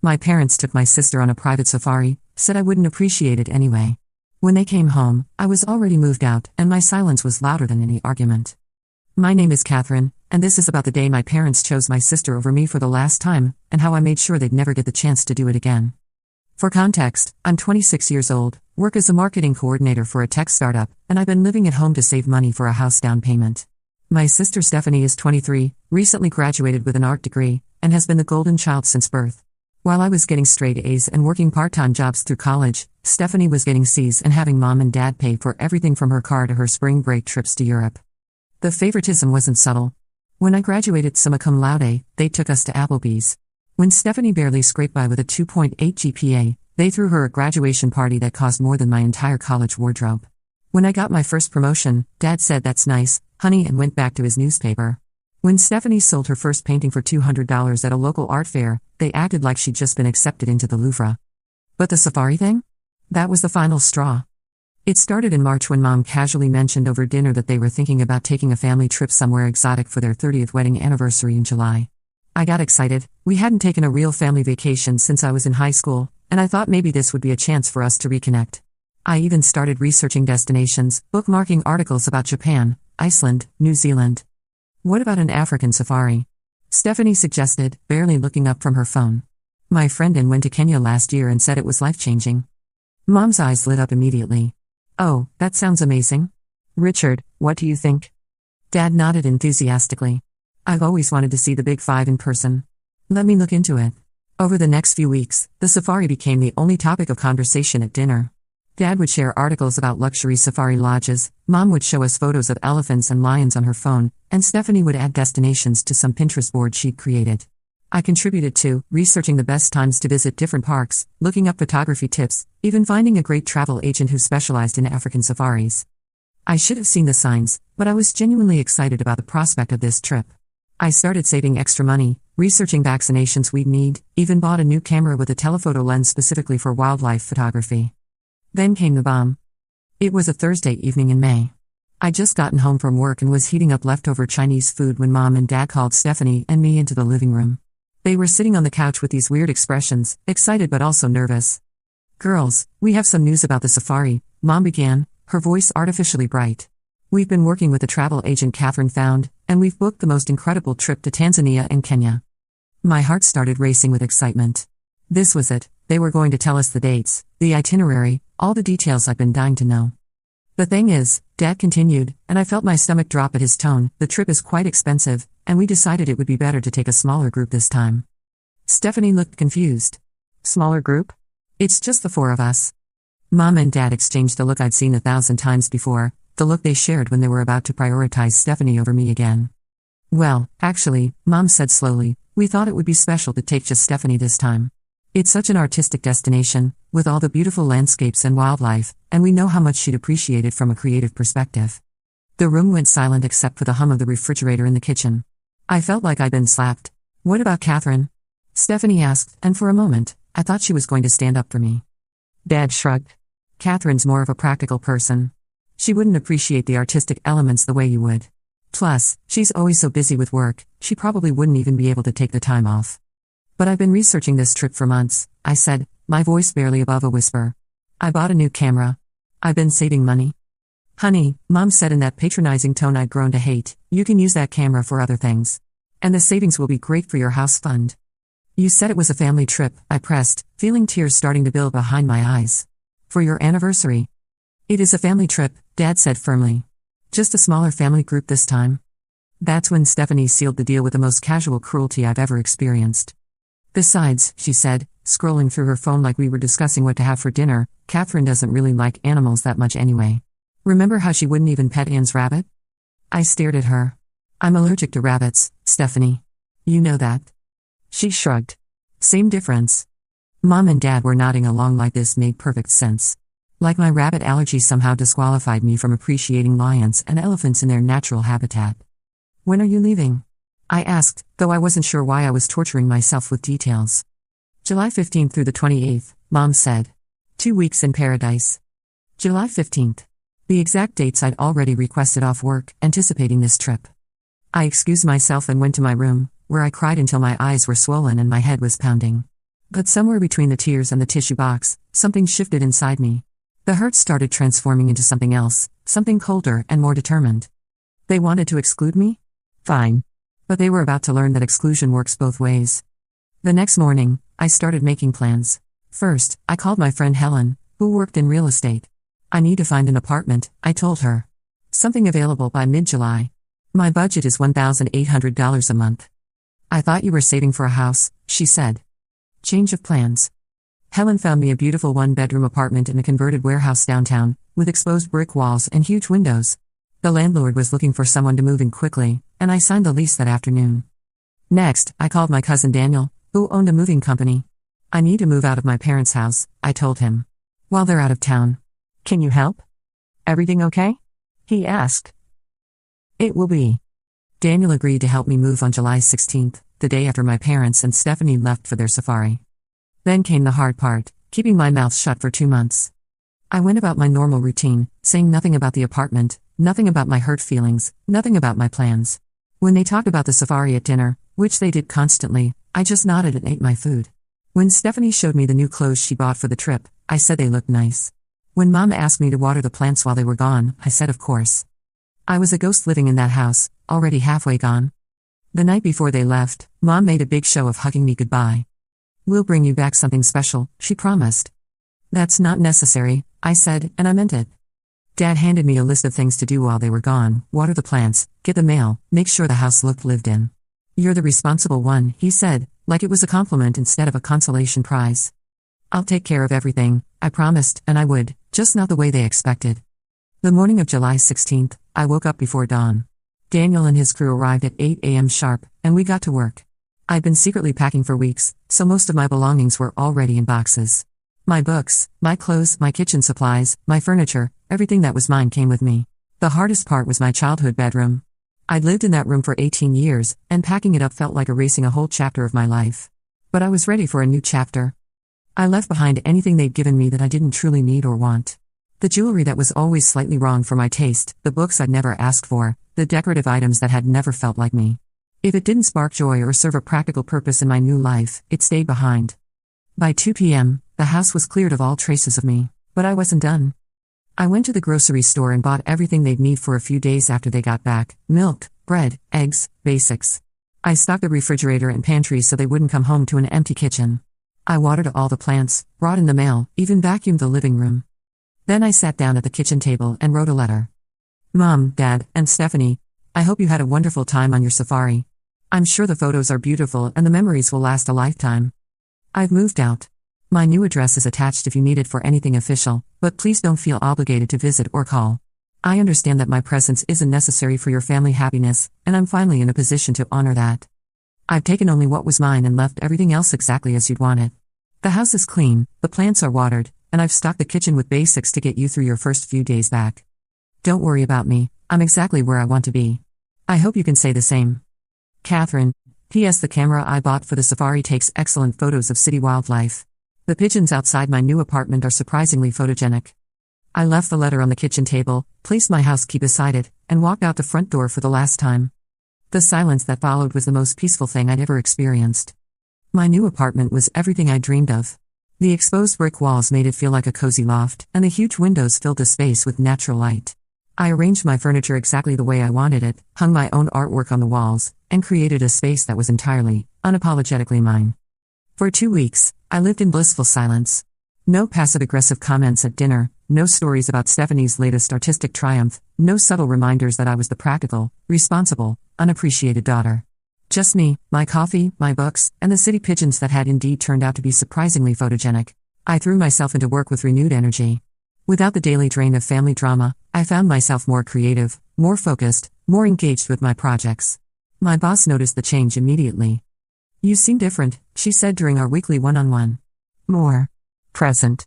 My parents took my sister on a private safari, said I wouldn't appreciate it anyway. When they came home, I was already moved out, and my silence was louder than any argument. My name is Catherine, and this is about the day my parents chose my sister over me for the last time, and how I made sure they'd never get the chance to do it again. For context, I'm 26 years old, work as a marketing coordinator for a tech startup, and I've been living at home to save money for a house down payment. My sister Stephanie is 23, recently graduated with an art degree, and has been the golden child since birth. While I was getting straight A's and working part-time jobs through college, Stephanie was getting C's and having mom and dad pay for everything from her car to her spring break trips to Europe. The favoritism wasn't subtle. When I graduated summa cum laude, they took us to Applebee's. When Stephanie barely scraped by with a 2.8 GPA, they threw her a graduation party that cost more than my entire college wardrobe. When I got my first promotion, Dad said "That's nice, honey," and went back to his newspaper. When Stephanie sold her first painting for $200 at a local art fair, they acted like she'd just been accepted into the Louvre. But the safari thing? That was the final straw. It started in March when Mom casually mentioned over dinner that they were thinking about taking a family trip somewhere exotic for their 30th wedding anniversary in July. I got excited. We hadn't taken a real family vacation since I was in high school, and I thought maybe this would be a chance for us to reconnect. I even started researching destinations, bookmarking articles about Japan, Iceland, New Zealand. What about an African safari? Stephanie suggested, barely looking up from her phone. My friend went to Kenya last year and said it was life-changing. Mom's eyes lit up immediately. Oh, that sounds amazing. Richard, what do you think? Dad nodded enthusiastically. I've always wanted to see the Big Five in person. Let me look into it. Over the next few weeks, the safari became the only topic of conversation at dinner. Dad would share articles about luxury safari lodges, Mom would show us photos of elephants and lions on her phone, and Stephanie would add destinations to some Pinterest board she'd created. I contributed to researching the best times to visit different parks, looking up photography tips, even finding a great travel agent who specialized in African safaris. I should have seen the signs, but I was genuinely excited about the prospect of this trip. I started saving extra money, researching vaccinations we'd need, even bought a new camera with a telephoto lens specifically for wildlife photography. Then came the bomb. It was a Thursday evening in May. I'd just gotten home from work and was heating up leftover Chinese food when Mom and Dad called Stephanie and me into the living room. They were sitting on the couch with these weird expressions, excited but also nervous. "Girls, we have some news about the safari," Mom began, her voice artificially bright. "We've been working with a travel agent Catherine found, and we've booked the most incredible trip to Tanzania and Kenya." My heart started racing with excitement. This was it. They were going to tell us the dates, the itinerary, all the details I'd been dying to know. "The thing is," Dad continued, and I felt my stomach drop at his tone, "the trip is quite expensive, and we decided it would be better to take a smaller group this time." Stephanie looked confused. "Smaller group? It's just the four of us." Mom and Dad exchanged a look I'd seen 1,000 times before, the look they shared when they were about to prioritize Stephanie over me again. "Well, actually," Mom said slowly, "we thought it would be special to take just Stephanie this time. It's such an artistic destination, with all the beautiful landscapes and wildlife, and we know how much she'd appreciate it from a creative perspective." The room went silent except for the hum of the refrigerator in the kitchen. I felt like I'd been slapped. "What about Catherine?" Stephanie asked, and for a moment, I thought she was going to stand up for me. Dad shrugged. "Catherine's more of a practical person. She wouldn't appreciate the artistic elements the way you would. Plus, she's always so busy with work, she probably wouldn't even be able to take the time off." "But I've been researching this trip for months," I said, my voice barely above a whisper. "I bought a new camera. I've been saving money." "Honey," Mom said in that patronizing tone I'd grown to hate, "you can use that camera for other things. And the savings will be great for your house fund." "You said it was a family trip," I pressed, feeling tears starting to build behind my eyes. "For your anniversary." "It is a family trip," Dad said firmly. "Just a smaller family group this time." That's when Stephanie sealed the deal with the most casual cruelty I've ever experienced. "Besides," she said, scrolling through her phone like we were discussing what to have for dinner, "Catherine doesn't really like animals that much anyway. Remember how she wouldn't even pet Anne's rabbit?" I stared at her. "I'm allergic to rabbits, Stephanie. You know that." She shrugged. "Same difference." Mom and Dad were nodding along like this made perfect sense. Like my rabbit allergy somehow disqualified me from appreciating lions and elephants in their natural habitat. "When are you leaving?" I asked, though I wasn't sure why I was torturing myself with details. "July 15th through the 28th, Mom said. 2 weeks in paradise." July 15th. The exact dates I'd already requested off work, anticipating this trip. I excused myself and went to my room, where I cried until my eyes were swollen and my head was pounding. But somewhere between the tears and the tissue box, something shifted inside me. The hurt started transforming into something else, something colder and more determined. They wanted to exclude me? Fine. But they were about to learn that exclusion works both ways. The next morning, I started making plans. First, I called my friend Helen, who worked in real estate. I need to find an apartment, I told her. Something available by mid-July. My budget is $1,800 a month. I thought you were saving for a house, she said. Change of plans. Helen found me a beautiful one-bedroom apartment in a converted warehouse downtown, with exposed brick walls and huge windows. The landlord was looking for someone to move in quickly, and I signed the lease that afternoon. Next, I called my cousin Daniel, who owned a moving company. I need to move out of my parents' house, I told him. While they're out of town. Can you help? Everything okay? He asked. It will be. Daniel agreed to help me move on July 16th, the day after my parents and Stephanie left for their safari. Then came the hard part, keeping my mouth shut for 2 months. I went about my normal routine, saying nothing about the apartment, nothing about my hurt feelings, nothing about my plans. When they talked about the safari at dinner, which they did constantly, I just nodded and ate my food. When Stephanie showed me the new clothes she bought for the trip, I said they looked nice. When Mom asked me to water the plants while they were gone, I said of course. I was a ghost living in that house, already halfway gone. The night before they left, Mom made a big show of hugging me goodbye. We'll bring you back something special, she promised. That's not necessary, I said, and I meant it. Dad handed me a list of things to do while they were gone: water the plants, get the mail, make sure the house looked lived in. You're the responsible one, he said, like it was a compliment instead of a consolation prize. I'll take care of everything, I promised, and I would, just not the way they expected. The morning of July 16th, I woke up before dawn. Daniel and his crew arrived at 8 a.m. sharp, and we got to work. I'd been secretly packing for weeks, so most of my belongings were already in boxes. My books, my clothes, my kitchen supplies, my furniture, everything that was mine came with me. The hardest part was my childhood bedroom. I'd lived in that room for 18 years, and packing it up felt like erasing a whole chapter of my life. But I was ready for a new chapter. I left behind anything they'd given me that I didn't truly need or want. The jewelry that was always slightly wrong for my taste, the books I'd never asked for, the decorative items that had never felt like me. If it didn't spark joy or serve a practical purpose in my new life, it stayed behind. By 2 p.m., the house was cleared of all traces of me, but I wasn't done. I went to the grocery store and bought everything they'd need for a few days after they got back: milk, bread, eggs, basics. I stocked the refrigerator and pantry so they wouldn't come home to an empty kitchen. I watered all the plants, brought in the mail, even vacuumed the living room. Then I sat down at the kitchen table and wrote a letter. Mom, Dad, and Stephanie, I hope you had a wonderful time on your safari. I'm sure the photos are beautiful and the memories will last a lifetime. I've moved out. My new address is attached if you need it for anything official, but please don't feel obligated to visit or call. I understand that my presence isn't necessary for your family happiness, and I'm finally in a position to honor that. I've taken only what was mine and left everything else exactly as you'd want it. The house is clean, the plants are watered, and I've stocked the kitchen with basics to get you through your first few days back. Don't worry about me, I'm exactly where I want to be. I hope you can say the same. Catherine. P.S. The camera I bought for the safari takes excellent photos of city wildlife. The pigeons outside my new apartment are surprisingly photogenic. I left the letter on the kitchen table, placed my house key beside it, and walked out the front door for the last time. The silence that followed was the most peaceful thing I'd ever experienced. My new apartment was everything I dreamed of. The exposed brick walls made it feel like a cozy loft, and the huge windows filled the space with natural light. I arranged my furniture exactly the way I wanted it, hung my own artwork on the walls, and created a space that was entirely, unapologetically mine. For 2 weeks, I lived in blissful silence. No passive-aggressive comments at dinner, no stories about Stephanie's latest artistic triumph, no subtle reminders that I was the practical, responsible, unappreciated daughter. Just me, my coffee, my books, and the city pigeons that had indeed turned out to be surprisingly photogenic. I threw myself into work with renewed energy. Without the daily drain of family drama, I found myself more creative, more focused, more engaged with my projects. My boss noticed the change immediately. You seem different, she said during our weekly one-on-one. More present.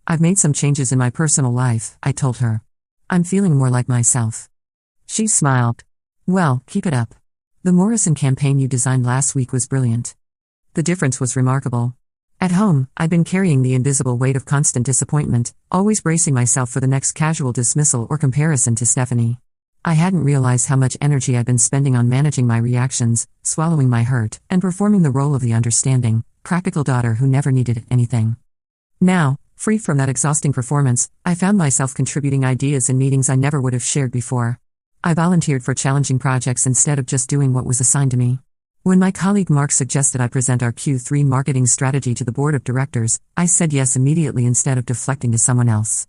I've made some changes in my personal life, I told her. I'm feeling more like myself. She smiled. Well, keep it up. The Morrison campaign you designed last week was brilliant. The difference was remarkable. At home, I'd been carrying the invisible weight of constant disappointment, always bracing myself for the next casual dismissal or comparison to Stephanie. I hadn't realized how much energy I'd been spending on managing my reactions, swallowing my hurt, and performing the role of the understanding, practical daughter who never needed anything. Now, free from that exhausting performance, I found myself contributing ideas in meetings I never would have shared before. I volunteered for challenging projects instead of just doing what was assigned to me. When my colleague Mark suggested I present our Q3 marketing strategy to the board of directors, I said yes immediately instead of deflecting to someone else.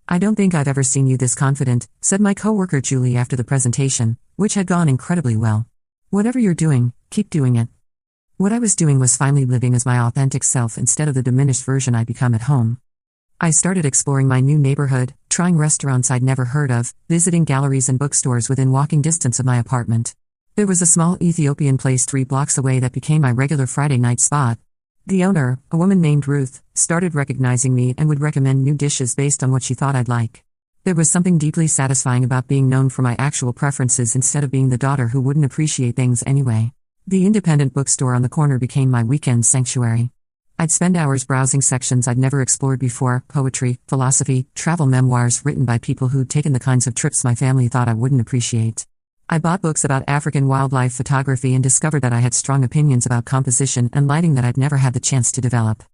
"I don't think I've ever seen you this confident," said my coworker Julie after the presentation, which had gone incredibly well. "Whatever you're doing, keep doing it." What I was doing was finally living as my authentic self instead of the diminished version I'd become at home. I started exploring my new neighborhood, trying restaurants I'd never heard of, visiting galleries and bookstores within walking distance of my apartment. There was a small Ethiopian place 3 blocks away that became my regular Friday night spot. The owner, a woman named Ruth, started recognizing me and would recommend new dishes based on what she thought I'd like. There was something deeply satisfying about being known for my actual preferences instead of being the daughter who wouldn't appreciate things anyway. The independent bookstore on the corner became my weekend sanctuary. I'd spend hours browsing sections I'd never explored before: poetry, philosophy, travel memoirs written by people who'd taken the kinds of trips my family thought I wouldn't appreciate. I bought books about African wildlife photography and discovered that I had strong opinions about composition and lighting that I'd never had the chance to develop.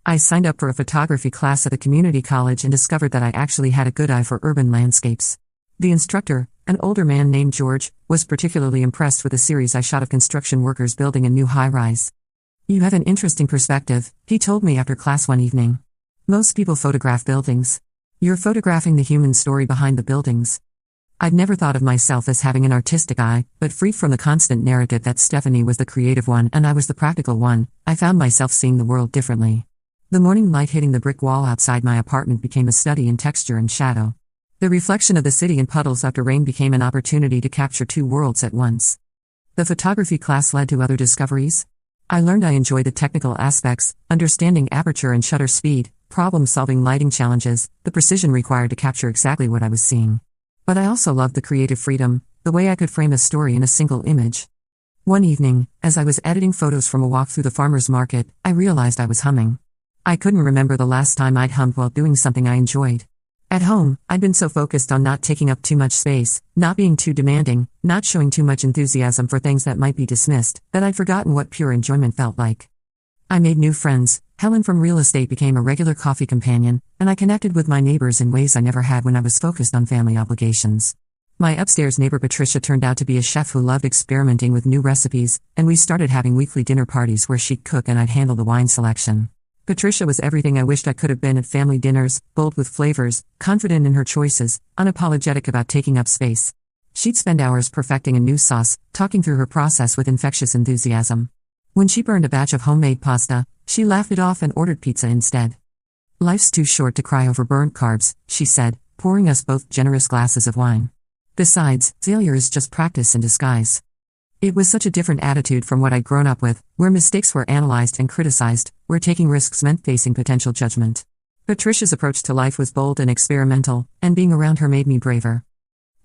I signed up for a photography class at a community college and discovered that I actually had a good eye for urban landscapes. The instructor, an older man named George, was particularly impressed with a series I shot of construction workers building a new high-rise. "You have an interesting perspective," he told me after class one evening. "Most people photograph buildings. You're photographing the human story behind the buildings." I'd never thought of myself as having an artistic eye, but free from the constant narrative that Stephanie was the creative one and I was the practical one, I found myself seeing the world differently. The morning light hitting the brick wall outside my apartment became a study in texture and shadow. The reflection of the city in puddles after rain became an opportunity to capture 2 worlds at once. The photography class led to other discoveries. I learned I enjoy the technical aspects, understanding aperture and shutter speed, problem-solving lighting challenges, the precision required to capture exactly what I was seeing. But I also loved the creative freedom, the way I could frame a story in a single image. One evening, as I was editing photos from a walk through the farmer's market, I realized I was humming. I couldn't remember the last time I'd hummed while doing something I enjoyed. At home, I'd been so focused on not taking up too much space, not being too demanding, not showing too much enthusiasm for things that might be dismissed, that I'd forgotten what pure enjoyment felt like. I made new friends. Helen from real estate became a regular coffee companion, and I connected with my neighbors in ways I never had when I was focused on family obligations. My upstairs neighbor Patricia turned out to be a chef who loved experimenting with new recipes, and we started having weekly dinner parties where she'd cook and I'd handle the wine selection. Patricia was everything I wished I could have been at family dinners: bold with flavors, confident in her choices, unapologetic about taking up space. She'd spend hours perfecting a new sauce, talking through her process with infectious enthusiasm. When she burned a batch of homemade pasta, she laughed it off and ordered pizza instead. "Life's too short to cry over burnt carbs," she said, pouring us both generous glasses of wine. "Besides, failure is just practice in disguise." It was such a different attitude from what I'd grown up with, where mistakes were analyzed and criticized, where taking risks meant facing potential judgment. Patricia's approach to life was bold and experimental, and being around her made me braver.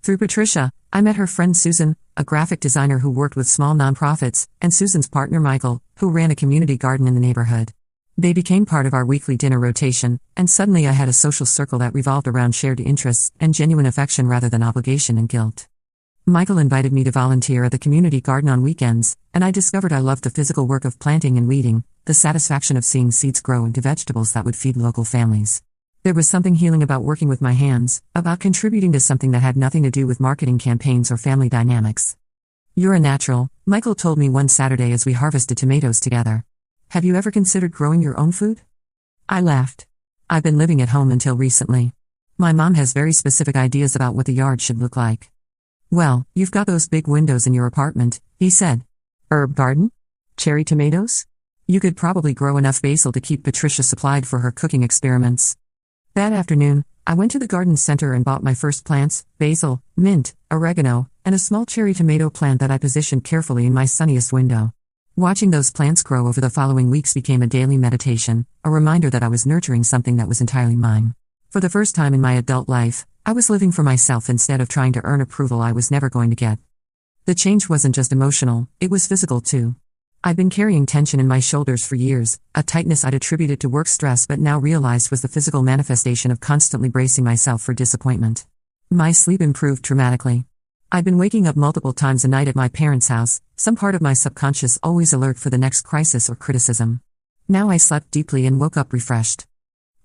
Through Patricia, I met her friend Susan, a graphic designer who worked with small nonprofits, and Susan's partner Michael, who ran a community garden in the neighborhood. They became part of our weekly dinner rotation, and suddenly I had a social circle that revolved around shared interests and genuine affection rather than obligation and guilt. Michael invited me to volunteer at the community garden on weekends, and I discovered I loved the physical work of planting and weeding, the satisfaction of seeing seeds grow into vegetables that would feed local families. There was something healing about working with my hands, about contributing to something that had nothing to do with marketing campaigns or family dynamics. "You're a natural," Michael told me one Saturday as we harvested tomatoes together. "Have you ever considered growing your own food?" I laughed. "I've been living at home until recently. My mom has very specific ideas about what the yard should look like." "Well, you've got those big windows in your apartment," he said. "Herb garden? Cherry tomatoes? You could probably grow enough basil to keep Patricia supplied for her cooking experiments." That afternoon, I went to the garden center and bought my first plants: basil, mint, oregano, and a small cherry tomato plant that I positioned carefully in my sunniest window. Watching those plants grow over the following weeks became a daily meditation, a reminder that I was nurturing something that was entirely mine. For the first time in my adult life, I was living for myself instead of trying to earn approval I was never going to get. The change wasn't just emotional, it was physical too. I'd been carrying tension in my shoulders for years, a tightness I'd attributed to work stress but now realized was the physical manifestation of constantly bracing myself for disappointment. My sleep improved dramatically. I'd been waking up multiple times a night at my parents' house, some part of my subconscious always alert for the next crisis or criticism. Now I slept deeply and woke up refreshed.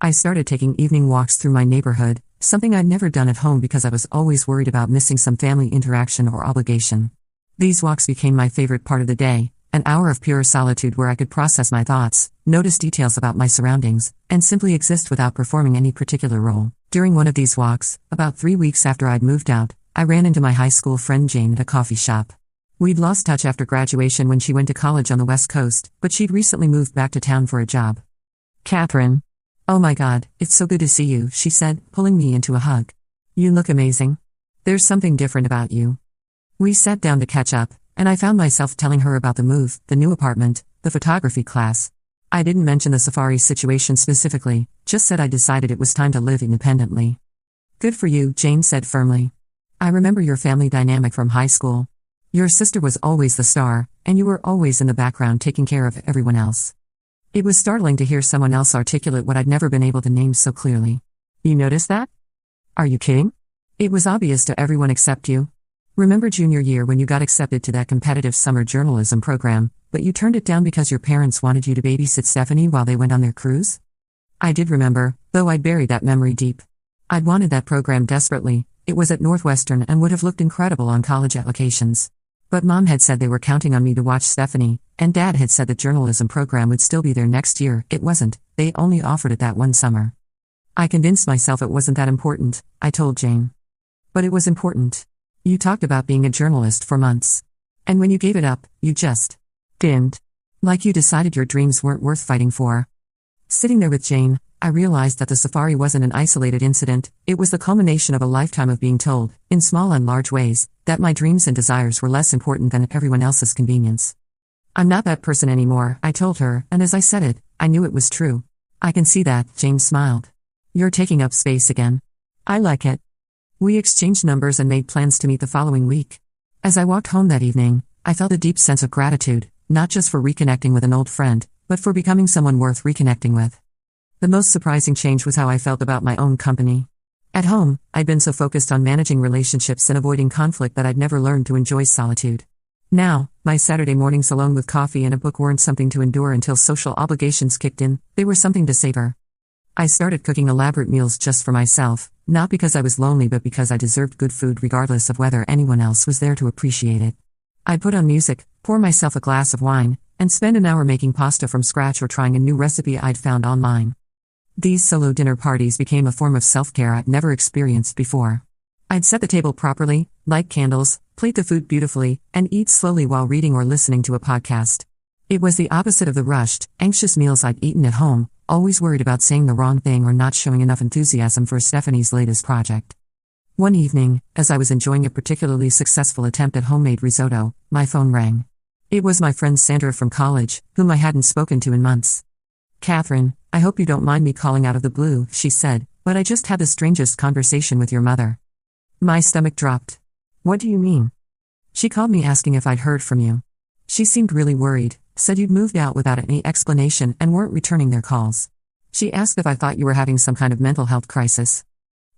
I started taking evening walks through my neighborhood, something I'd never done at home because I was always worried about missing some family interaction or obligation. These walks became my favorite part of the day, an hour of pure solitude where I could process my thoughts, notice details about my surroundings, and simply exist without performing any particular role. During one of these walks, about 3 weeks after I'd moved out, I ran into my high school friend Jane at a coffee shop. We'd lost touch after graduation when she went to college on the West Coast, but she'd recently moved back to town for a job. "Catherine. Oh my God, it's so good to see you," she said, pulling me into a hug. "You look amazing. There's something different about you." We sat down to catch up, and I found myself telling her about the move, the new apartment, the photography class. I didn't mention the safari situation specifically, just said I decided it was time to live independently. "Good for you," Jane said firmly. "I remember your family dynamic from high school. Your sister was always the star, and you were always in the background taking care of everyone else." It was startling to hear someone else articulate what I'd never been able to name so clearly. "You noticed that? Are you kidding? It was obvious to everyone except you. Remember junior year when you got accepted to that competitive summer journalism program, but you turned it down because your parents wanted you to babysit Stephanie while they went on their cruise?" I did remember, though I'd buried that memory deep. I'd wanted that program desperately. It was at Northwestern and would have looked incredible on college applications. But Mom had said they were counting on me to watch Stephanie, and Dad had said the journalism program would still be there next year. It wasn't, they only offered it that one summer. I convinced myself it wasn't that important, I told Jane. But it was important. You talked about being a journalist for months. And when you gave it up, you just didn't. Like you decided your dreams weren't worth fighting for. Sitting there with Jane, I realized that the safari wasn't an isolated incident, it was the culmination of a lifetime of being told, in small and large ways, that my dreams and desires were less important than everyone else's convenience. "I'm not that person anymore," I told her, and as I said it, I knew it was true. "I can see that," Jane smiled. "You're taking up space again. I like it." We exchanged numbers and made plans to meet the following week. As I walked home that evening, I felt a deep sense of gratitude, not just for reconnecting with an old friend, but for becoming someone worth reconnecting with. The most surprising change was how I felt about my own company. At home, I'd been so focused on managing relationships and avoiding conflict that I'd never learned to enjoy solitude. Now, my Saturday mornings alone with coffee and a book weren't something to endure until social obligations kicked in, they were something to savor. I started cooking elaborate meals just for myself, not because I was lonely but because I deserved good food regardless of whether anyone else was there to appreciate it. I'd put on music, pour myself a glass of wine, and spend an hour making pasta from scratch or trying a new recipe I'd found online. These solo dinner parties became a form of self-care I'd never experienced before. I'd set the table properly, light candles, plate the food beautifully, and eat slowly while reading or listening to a podcast. It was the opposite of the rushed, anxious meals I'd eaten at home, always worried about saying the wrong thing or not showing enough enthusiasm for Stephanie's latest project. One evening, as I was enjoying a particularly successful attempt at homemade risotto, my phone rang. It was my friend Sandra from college, whom I hadn't spoken to in months. "Catherine, I hope you don't mind me calling out of the blue," she said, "but I just had the strangest conversation with your mother." My stomach dropped. "What do you mean?" "She called me asking if I'd heard from you. She seemed really worried, said you'd moved out without any explanation and weren't returning their calls. She asked if I thought you were having some kind of mental health crisis."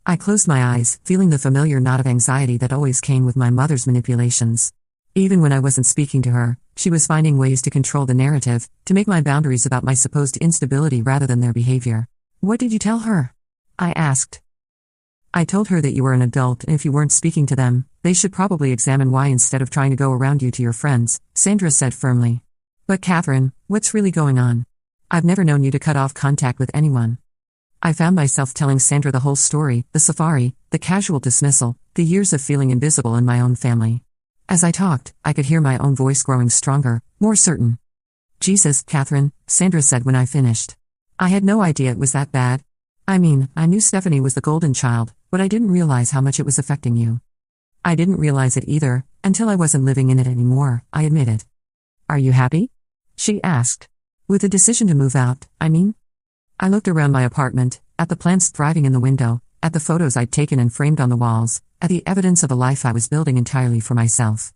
I closed my eyes, feeling the familiar knot of anxiety that always came with my mother's manipulations. Even when I wasn't speaking to her, she was finding ways to control the narrative, to make my boundaries about my supposed instability rather than their behavior. "What did you tell her?" I asked. "I told her that you were an adult and if you weren't speaking to them, they should probably examine why instead of trying to go around you to your friends," Sandra said firmly. "But Catherine, what's really going on? I've never known you to cut off contact with anyone." I found myself telling Sandra the whole story, the safari, the casual dismissal, the years of feeling invisible in my own family. As I talked, I could hear my own voice growing stronger, more certain. "Jesus, Catherine," Sandra said when I finished. "I had no idea it was that bad. I mean, I knew Stephanie was the golden child, but I didn't realize how much it was affecting you." "I didn't realize it either, until I wasn't living in it anymore," I admitted. "Are you happy?" she asked. "With the decision to move out, I mean?" I looked around my apartment, at the plants thriving in the window, at the photos I'd taken and framed on the walls, at the evidence of a life I was building entirely for myself.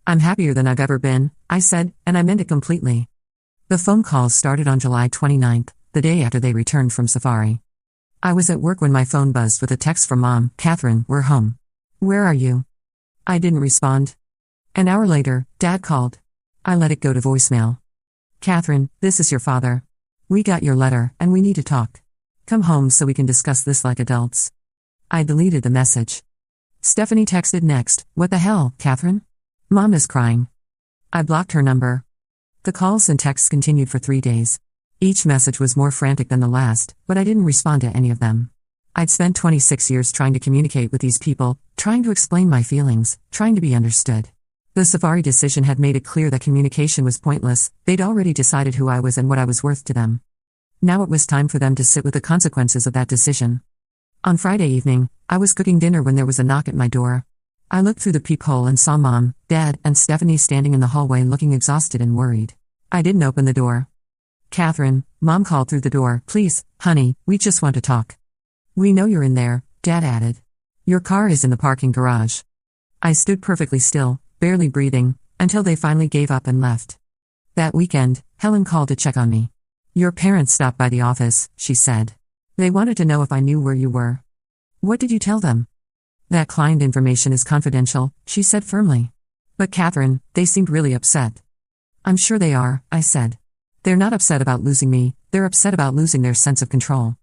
"I'm happier than I've ever been," I said, and I meant it completely. The phone calls started on July 29th, the day after they returned from safari. I was at work when my phone buzzed with a text from Mom. "Catherine, we're home. Where are you?" I didn't respond. An hour later, Dad called. I let it go to voicemail. "Catherine, this is your father. We got your letter, and we need to talk. Come home so we can discuss this like adults. I deleted the message. Stephanie texted next, "What the hell, Catherine? Mom is crying." I blocked her number. The calls and texts continued for 3 days. Each message was more frantic than the last, but I didn't respond to any of them. I'd spent 26 years trying to communicate with these people, trying to explain my feelings, trying to be understood. The Safari decision had made it clear that communication was pointless. They'd already decided who I was and what I was worth to them. Now it was time for them to sit with the consequences of that decision. On Friday evening, I was cooking dinner when there was a knock at my door. I looked through the peephole and saw Mom, Dad, and Stephanie standing in the hallway looking exhausted and worried. I didn't open the door. "Catherine," Mom called through the door, "please, honey, we just want to talk." "We know you're in there," Dad added. "Your car is in the parking garage." I stood perfectly still, barely breathing, until they finally gave up and left. That weekend, Helen called to check on me. "Your parents stopped by the office," she said. "They wanted to know if I knew where you were." "What did you tell them?" "That client information is confidential," she said firmly. "But Catherine, they seemed really upset." "I'm sure they are," I said. "They're not upset about losing me, they're upset about losing their sense of control."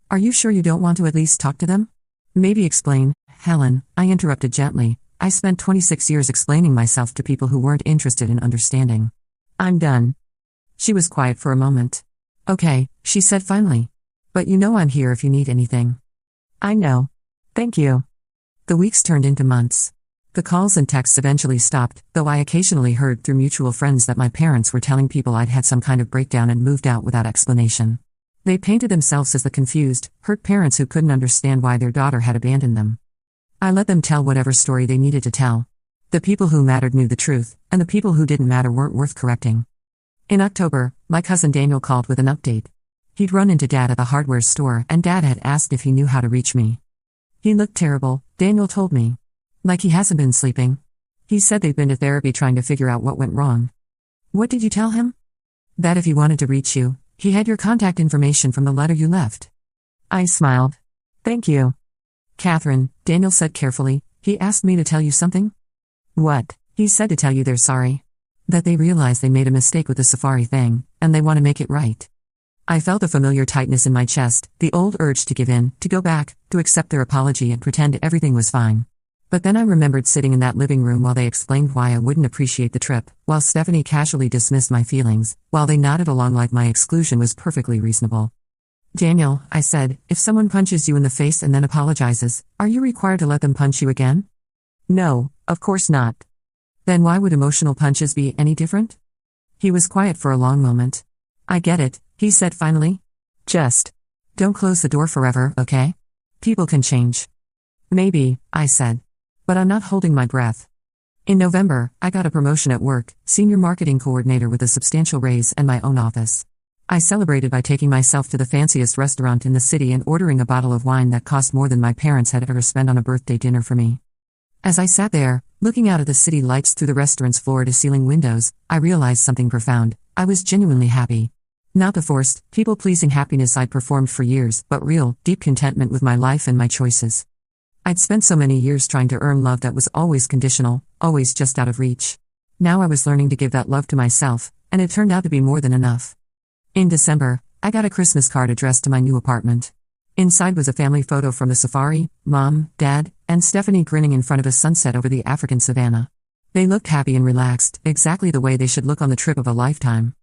"Are you sure you don't want to at least talk to them?" "Maybe explain." "Helen," I interrupted gently, "I spent 26 years explaining myself to people who weren't interested in understanding. I'm done." She was quiet for a moment. "Okay," she said finally. "But you know I'm here if you need anything." "I know. Thank you." The weeks turned into months. The calls and texts eventually stopped, though I occasionally heard through mutual friends that my parents were telling people I'd had some kind of breakdown and moved out without explanation. They painted themselves as the confused, hurt parents who couldn't understand why their daughter had abandoned them. I let them tell whatever story they needed to tell. The people who mattered knew the truth, and the people who didn't matter weren't worth correcting. In October, my cousin Daniel called with an update. He'd run into Dad at the hardware store, and Dad had asked if he knew how to reach me. He looked terrible, Daniel told me. Like he hasn't been sleeping. He said they'd been to therapy trying to figure out what went wrong. "What did you tell him?" "That if he wanted to reach you, he had your contact information from the letter you left." I smiled. "Thank you." "Catherine," Daniel said carefully, "he asked me to tell you something." "What?" "He said to tell you they're sorry. That they realize they made a mistake with the Safari thing, and they want to make it right." I felt a familiar tightness in my chest, the old urge to give in, to go back, to accept their apology and pretend everything was fine. But then I remembered sitting in that living room while they explained why I wouldn't appreciate the trip, while Stephanie casually dismissed my feelings, while they nodded along like my exclusion was perfectly reasonable. "Daniel," I said, "if someone punches you in the face and then apologizes, are you required to let them punch you again?" "No, of course not." "Then why would emotional punches be any different?" He was quiet for a long moment. "I get it," he said finally. "Just don't close the door forever, okay? People can change." "Maybe," I said. "But I'm not holding my breath." In November, I got a promotion at work, senior marketing coordinator with a substantial raise and my own office. I celebrated by taking myself to the fanciest restaurant in the city and ordering a bottle of wine that cost more than my parents had ever spent on a birthday dinner for me. As I sat there, looking out at the city lights through the restaurant's floor-to-ceiling windows, I realized something profound. I was genuinely happy. Not the forced, people-pleasing happiness I'd performed for years, but real, deep contentment with my life and my choices. I'd spent so many years trying to earn love that was always conditional, always just out of reach. Now I was learning to give that love to myself, and it turned out to be more than enough. In December, I got a Christmas card addressed to my new apartment. Inside was a family photo from the safari, Mom, Dad, and Stephanie grinning in front of a sunset over the African savanna. They looked happy and relaxed, exactly the way they should look on the trip of a lifetime.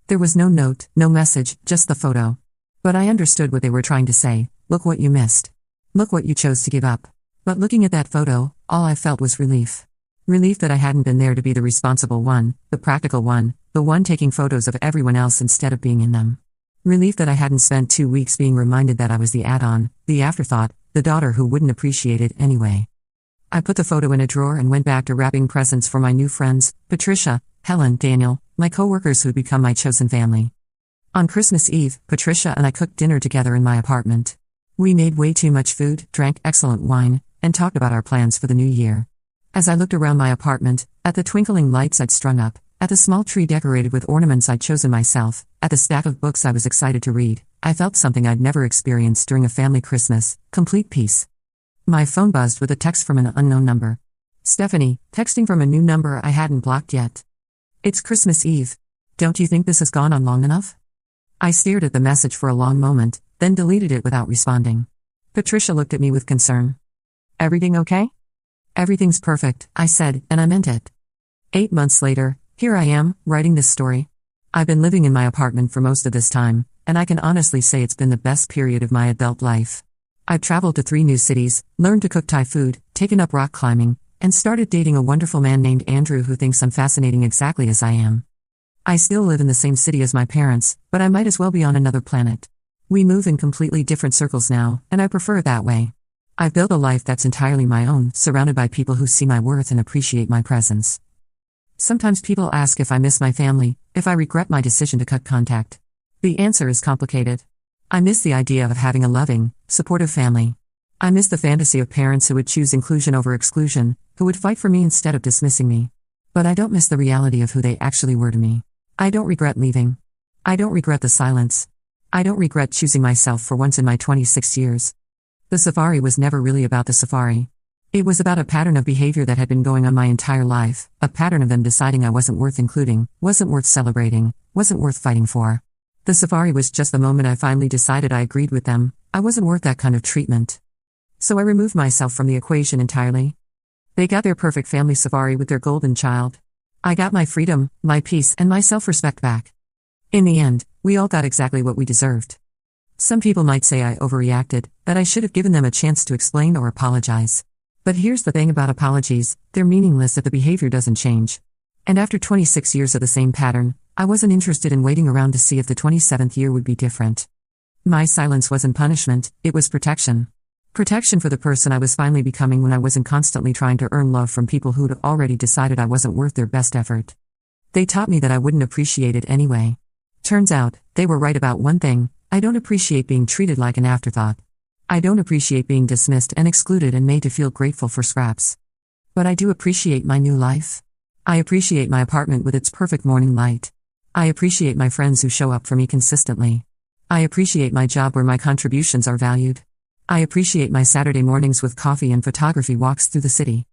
There was no note, no message, just the photo. But I understood what they were trying to say. Look what you missed. Look what you chose to give up. But looking at that photo, all I felt was relief. Relief that I hadn't been there to be the responsible one, the practical one, the one taking photos of everyone else instead of being in them. Relief that I hadn't spent 2 weeks being reminded that I was the add-on, the afterthought, the daughter who wouldn't appreciate it anyway. I put the photo in a drawer and went back to wrapping presents for my new friends, Patricia, Helen, Daniel, my coworkers who'd become my chosen family. On Christmas Eve, Patricia and I cooked dinner together in my apartment. We made way too much food, drank excellent wine, and talked about our plans for the new year. As I looked around my apartment, at the twinkling lights I'd strung up, at the small tree decorated with ornaments I'd chosen myself, at the stack of books I was excited to read, I felt something I'd never experienced during a family Christmas, complete peace. My phone buzzed with a text from an unknown number. Stephanie, texting from a new number I hadn't blocked yet. "It's Christmas Eve. Don't you think this has gone on long enough?" I stared at the message for a long moment, then deleted it without responding. Patricia looked at me with concern. Everything okay? Everything's perfect, I said, and I meant it. 8 months later, here I am, writing this story. I've been living in my apartment for most of this time, and I can honestly say it's been the best period of my adult life. I've traveled to 3 new cities, learned to cook Thai food, taken up rock climbing, and started dating a wonderful man named Andrew who thinks I'm fascinating exactly as I am. I still live in the same city as my parents, but I might as well be on another planet. We move in completely different circles now, and I prefer it that way. I've built a life that's entirely my own, surrounded by people who see my worth and appreciate my presence. Sometimes people ask if I miss my family, if I regret my decision to cut contact. The answer is complicated. I miss the idea of having a loving, supportive family. I miss the fantasy of parents who would choose inclusion over exclusion, who would fight for me instead of dismissing me. But I don't miss the reality of who they actually were to me. I don't regret leaving. I don't regret the silence. I don't regret choosing myself for once in my 26 years. The safari was never really about the safari. It was about a pattern of behavior that had been going on my entire life, a pattern of them deciding I wasn't worth including, wasn't worth celebrating, wasn't worth fighting for. The safari was just the moment I finally decided I agreed with them, I wasn't worth that kind of treatment. So I removed myself from the equation entirely. They got their perfect family safari with their golden child. I got my freedom, my peace, and my self-respect back. In the end, we all got exactly what we deserved. Some people might say I overreacted, that I should have given them a chance to explain or apologize. But here's the thing about apologies, they're meaningless if the behavior doesn't change. And after 26 years of the same pattern, I wasn't interested in waiting around to see if the 27th year would be different. My silence wasn't punishment, it was protection. Protection for the person I was finally becoming when I wasn't constantly trying to earn love from people who'd already decided I wasn't worth their best effort. They taught me that I wouldn't appreciate it anyway. Turns out, they were right about one thing, I don't appreciate being treated like an afterthought. I don't appreciate being dismissed and excluded and made to feel grateful for scraps. But I do appreciate my new life. I appreciate my apartment with its perfect morning light. I appreciate my friends who show up for me consistently. I appreciate my job where my contributions are valued. I appreciate my Saturday mornings with coffee and photography walks through the city.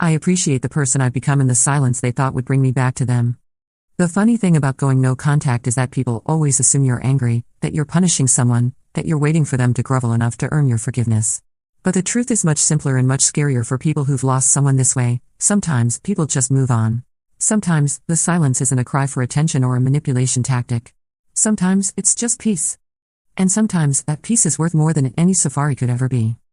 I appreciate the person I've become in the silence they thought would bring me back to them. The funny thing about going no contact is that people always assume you're angry, that you're punishing someone, that you're waiting for them to grovel enough to earn your forgiveness. But the truth is much simpler and much scarier for people who've lost someone this way. Sometimes, people just move on. Sometimes, the silence isn't a cry for attention or a manipulation tactic. Sometimes, it's just peace. And sometimes, that peace is worth more than any safari could ever be.